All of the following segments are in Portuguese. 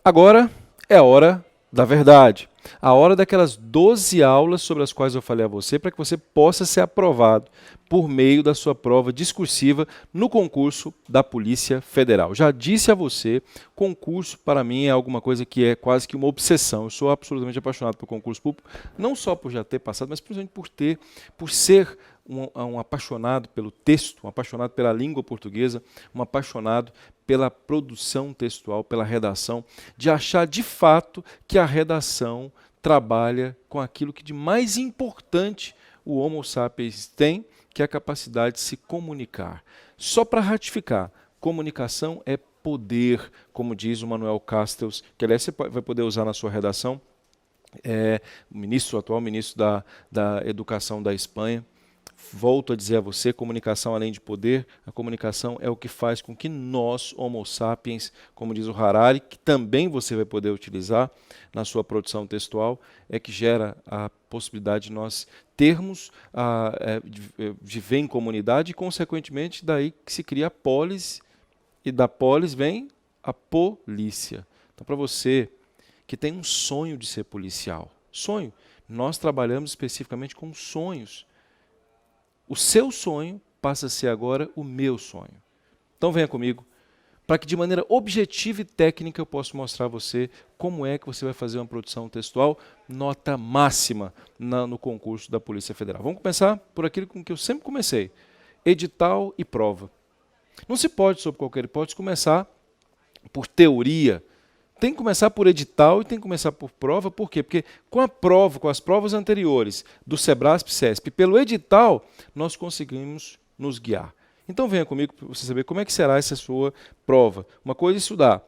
Agora é a hora da verdade. A hora daquelas 12 aulas sobre as quais eu falei a você, para que você possa ser aprovado por meio da sua prova discursiva no concurso da Polícia Federal. Já disse a você, concurso para mim é alguma coisa que é quase que uma obsessão. Eu sou absolutamente apaixonado por concurso público, não só por já ter passado, mas principalmente por ser um apaixonado pelo texto, um apaixonado pela língua portuguesa, um apaixonado pela produção textual, pela redação, de achar de fato que a redação trabalha com aquilo que de mais importante o Homo sapiens tem, que é a capacidade de se comunicar. Só para ratificar, comunicação é poder, como diz o Manuel Castells, que aliás você vai poder usar na sua redação, o atual ministro da Educação da Espanha. Volto a dizer a você, comunicação além de poder, a comunicação é o que faz com que nós, Homo sapiens, como diz o Harari, que também você vai poder utilizar na sua produção textual, é que gera a possibilidade de nós termos, viver em comunidade e, consequentemente, daí que se cria a polis, e da polis vem a polícia. Então, para você que tem um sonho de ser policial, sonho, nós trabalhamos especificamente com sonhos. O seu sonho passa a ser agora o meu sonho. Então venha comigo, para que de maneira objetiva e técnica eu possa mostrar a você como é que você vai fazer uma produção textual nota máxima no concurso da Polícia Federal. Vamos começar por aquilo com que eu sempre comecei, edital e prova. Não se pode, sob qualquer hipótese, começar por teoria. Tem que começar por edital e tem que começar por prova. Por quê? Porque com a prova, com as provas anteriores do Sebrasp, CESP, pelo edital, nós conseguimos nos guiar. Então venha comigo para você saber como é que será essa sua prova. Uma coisa é estudar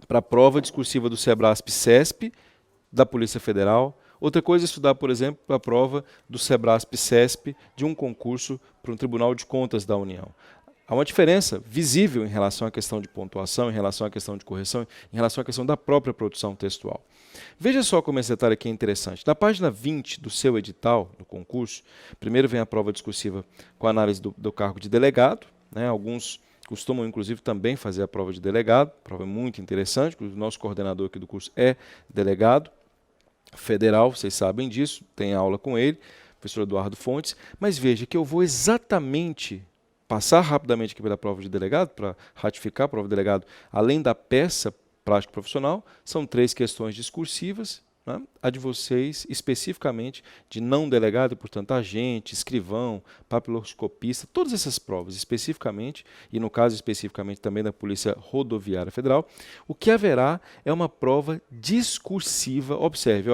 para a prova discursiva do Sebrasp, CESP, da Polícia Federal. Outra coisa é estudar, por exemplo, para a prova do Sebrasp, CESP, de um concurso para um Tribunal de Contas da União. Há uma diferença visível em relação à questão de pontuação, em relação à questão de correção, em relação à questão da própria produção textual. Veja só como esse detalhe aqui é interessante. Na página 20 do seu edital, do concurso, primeiro vem a prova discursiva com a análise do cargo de delegado. Alguns costumam, inclusive, também fazer a prova de delegado, prova muito interessante, o nosso coordenador aqui do curso é delegado federal, vocês sabem disso, tem aula com ele, professor Eduardo Fontes, mas veja que eu vou exatamente passar rapidamente aqui pela prova de delegado, para ratificar a prova de delegado, além da peça prática profissional, são 3 questões discursivas, a de vocês, especificamente, de não delegado, portanto, agente, escrivão, papiloscopista, todas essas provas, especificamente, e no caso especificamente também da Polícia Rodoviária Federal, o que haverá é uma prova discursiva, observe,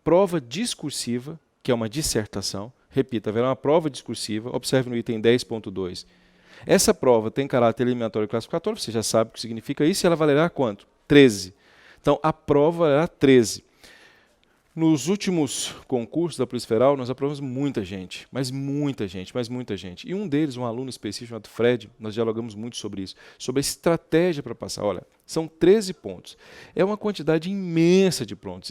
prova discursiva, que é uma dissertação. Repita, haverá uma prova discursiva, observe no item 10.2. Essa prova tem caráter eliminatório e classificatório, você já sabe o que significa isso, e ela valerá quanto? 13. Então, a prova valerá 13. Nos últimos concursos da Polícia Federal, nós aprovamos muita gente, mas muita gente, mas muita gente. E um deles, um aluno específico chamado Fred, nós dialogamos muito sobre isso, sobre a estratégia para passar. Olha, são 13 pontos. É uma quantidade imensa de pontos.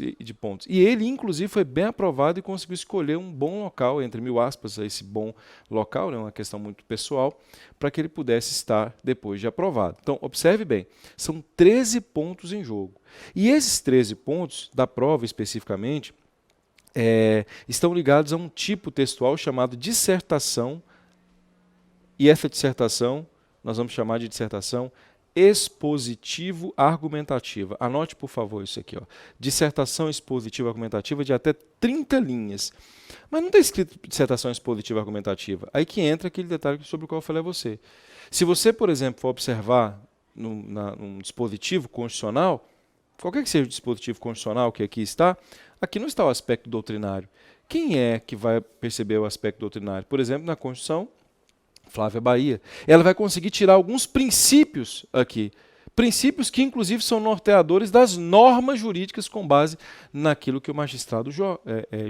E ele, inclusive, foi bem aprovado e conseguiu escolher um bom local, entre mil aspas, esse bom local, uma questão muito pessoal, para que ele pudesse estar depois de aprovado. Então, observe bem, são 13 pontos em jogo. E esses 13 pontos da prova especificamente estão ligados a um tipo textual chamado dissertação, e essa dissertação nós vamos chamar de dissertação expositivo-argumentativa. Anote, por favor, isso aqui. Dissertação expositiva-argumentativa de até 30 linhas. Mas não está escrito dissertação expositiva-argumentativa. Aí que entra aquele detalhe sobre o qual eu falei a você. Se você, por exemplo, for observar num dispositivo constitucional, qualquer que seja o dispositivo constitucional que aqui não está o aspecto doutrinário. Quem é que vai perceber o aspecto doutrinário? Por exemplo, na Constituição, Flávia Bahia. Ela vai conseguir tirar alguns princípios aqui. Princípios que, inclusive, são norteadores das normas jurídicas com base naquilo que o magistrado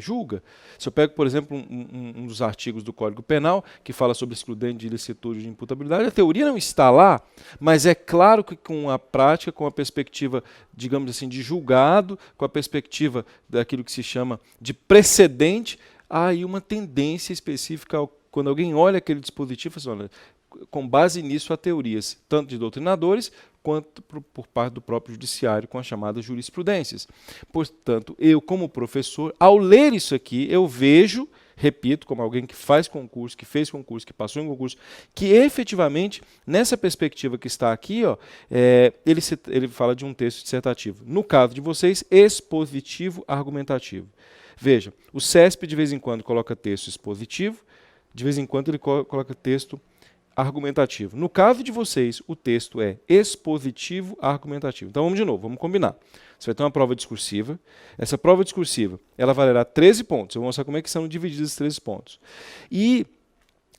julga. Se eu pego, por exemplo, um dos artigos do Código Penal, que fala sobre excludente de ilicitude e de imputabilidade, a teoria não está lá, mas é claro que com a prática, com a perspectiva, digamos assim, de julgado, com a perspectiva daquilo que se chama de precedente, há aí uma tendência específica, quando alguém olha aquele dispositivo, olha, com base nisso há teorias, tanto de doutrinadores, quanto por parte do próprio judiciário com as chamadas jurisprudências. Portanto, eu, como professor, ao ler isso aqui, eu vejo, repito, como alguém que faz concurso, que fez concurso, que passou em concurso, que efetivamente, nessa perspectiva que está aqui, ó, ele fala de um texto dissertativo. No caso de vocês, expositivo argumentativo. Veja, o CESP de vez em quando coloca texto expositivo, de vez em quando ele coloca texto argumentativo. No caso de vocês, o texto é expositivo argumentativo. Então vamos de novo, vamos combinar. Você vai ter uma prova discursiva. Essa prova discursiva, ela valerá 13 pontos. Eu vou mostrar como é que são divididos esses 13 pontos. E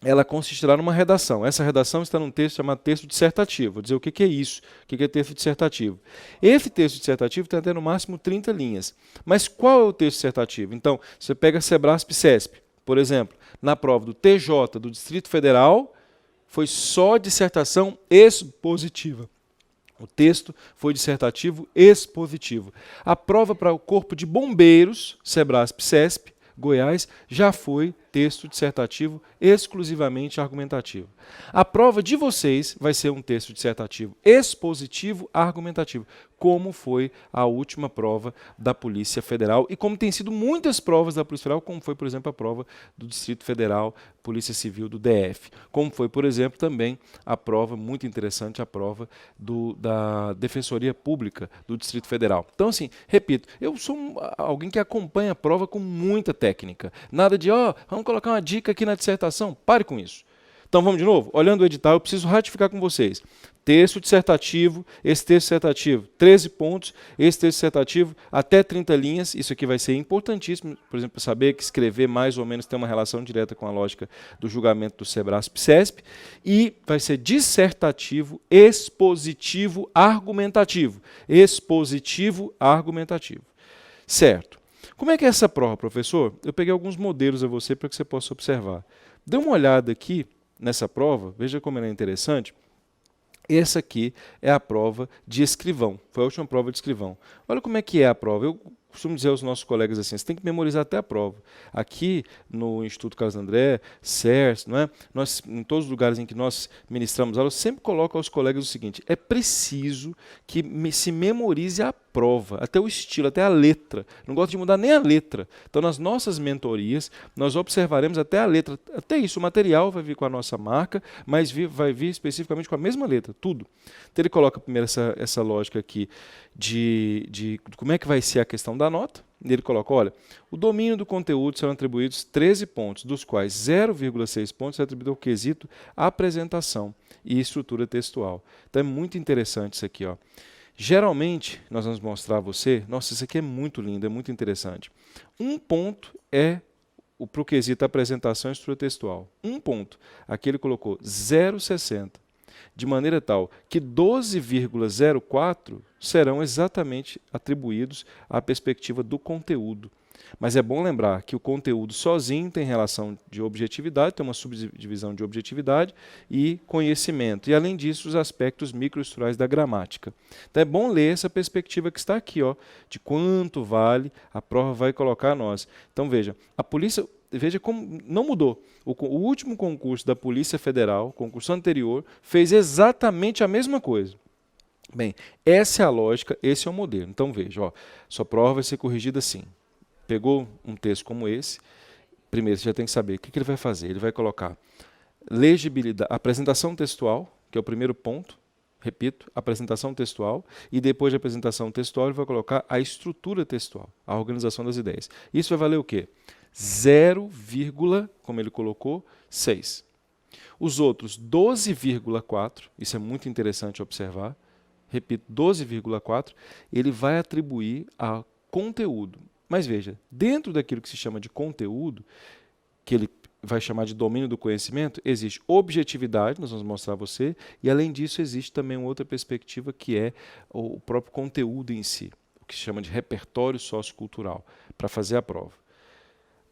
ela consistirá numa redação. Essa redação está num texto chamado texto dissertativo. Vou dizer o que é isso, o que é texto dissertativo. Esse texto dissertativo tem até no máximo 30 linhas. Mas qual é o texto dissertativo? Então, você pega Sebrasp e CESP, por exemplo, na prova do TJ do Distrito Federal, foi só dissertação expositiva. O texto foi dissertativo expositivo. A prova para o Corpo de Bombeiros, Sebrasp, CESP, Goiás, já foi texto dissertativo exclusivamente argumentativo. A prova de vocês vai ser um texto dissertativo expositivo argumentativo, como foi a última prova da Polícia Federal e como tem sido muitas provas da Polícia Federal, como foi, por exemplo, a prova do Distrito Federal, Polícia Civil do DF, como foi, por exemplo, também a prova, muito interessante, a prova da Defensoria Pública do Distrito Federal. Então, assim, repito, eu sou alguém que acompanha a prova com muita técnica. Nada de, vamos colocar uma dica aqui na dissertação. Pare com isso. Então vamos de novo? Olhando o edital, eu preciso ratificar com vocês. Texto dissertativo, esse texto dissertativo, 13 pontos, esse texto dissertativo, até 30 linhas. Isso aqui vai ser importantíssimo, por exemplo, saber que escrever mais ou menos tem uma relação direta com a lógica do julgamento do Sebrasp-CESP. E vai ser dissertativo, expositivo, argumentativo. Expositivo, argumentativo. Certo. Como é que é essa prova, professor? Eu peguei alguns modelos a você para que você possa observar. Dê uma olhada aqui nessa prova, veja como ela é interessante. Essa aqui é a prova de escrivão, foi a última prova de escrivão. Olha como é que é a prova. Eu costumo dizer aos nossos colegas assim, você tem que memorizar até a prova. Aqui no Instituto Carlos André, CERS, não é? Nós, em todos os lugares em que nós ministramos aulas, sempre coloco aos colegas o seguinte, é preciso que se memorize a prova, até o estilo, até a letra. Não gosto de mudar nem a letra. Então, nas nossas mentorias, nós observaremos até a letra. Até isso, o material vai vir com a nossa marca, mas vai vir especificamente com a mesma letra, tudo. Então, ele coloca primeiro essa lógica aqui de como é que vai ser a questão da nota. E ele coloca, olha, o domínio do conteúdo serão atribuídos 13 pontos, dos quais 0,6 pontos é atribuído ao quesito apresentação e estrutura textual. Então, é muito interessante isso aqui, ó. Geralmente, nós vamos mostrar a você, nossa, isso aqui é muito lindo, é muito interessante. Um ponto é para o quesito apresentação e estrutura textual. Um ponto. Aqui ele colocou 0,60, de maneira tal que 12,04 serão exatamente atribuídos à perspectiva do conteúdo. Mas é bom lembrar que o conteúdo sozinho tem relação de objetividade, tem uma subdivisão de objetividade e conhecimento. E, além disso, os aspectos microestruturais da gramática. Então, é bom ler essa perspectiva que está aqui, ó, de quanto vale, a prova vai colocar a nós. Então, veja, a polícia... Veja como não mudou. O último concurso da Polícia Federal, concurso anterior, fez exatamente a mesma coisa. Bem, essa é a lógica, esse é o modelo. Então, veja, ó, sua prova vai ser corrigida assim. Pegou um texto como esse, primeiro você já tem que saber o que ele vai fazer. Ele vai colocar legibilidade, apresentação textual, que é o primeiro ponto, repito, apresentação textual, e depois de apresentação textual ele vai colocar a estrutura textual, a organização das ideias. Isso vai valer o quê? 0, como ele colocou, 6. Os outros 12,4, isso é muito interessante observar, repito, 12,4, ele vai atribuir a conteúdo. Mas veja, dentro daquilo que se chama de conteúdo, que ele vai chamar de domínio do conhecimento, existe objetividade, nós vamos mostrar a você, e além disso existe também uma outra perspectiva que é o próprio conteúdo em si, o que se chama de repertório sociocultural, para fazer a prova.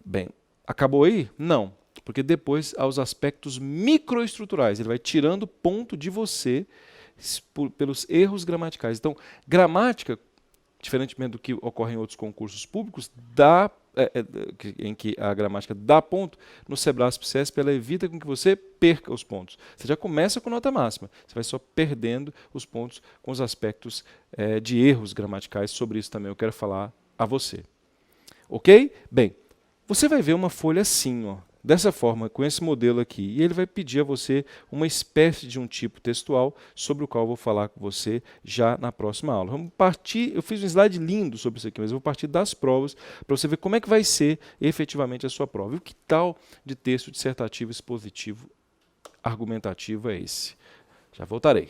Bem, acabou aí? Não, porque depois há os aspectos microestruturais, ele vai tirando ponto de você pelos erros gramaticais. Então, gramática, diferentemente do que ocorre em outros concursos públicos, dá em que a gramática dá ponto, no Cebrasp-CESP ela evita com que você perca os pontos. Você já começa com nota máxima, você vai só perdendo os pontos com os aspectos de erros gramaticais. Sobre isso também eu quero falar a você. Ok? Bem, você vai ver uma folha assim, ó, dessa forma, com esse modelo aqui, e ele vai pedir a você uma espécie de um tipo textual sobre o qual eu vou falar com você já na próxima aula. Vamos partir, eu fiz um slide lindo sobre isso aqui, mas eu vou partir das provas para você ver como é que vai ser efetivamente a sua prova. E o que tal de texto dissertativo, expositivo, argumentativo é esse? Já voltarei.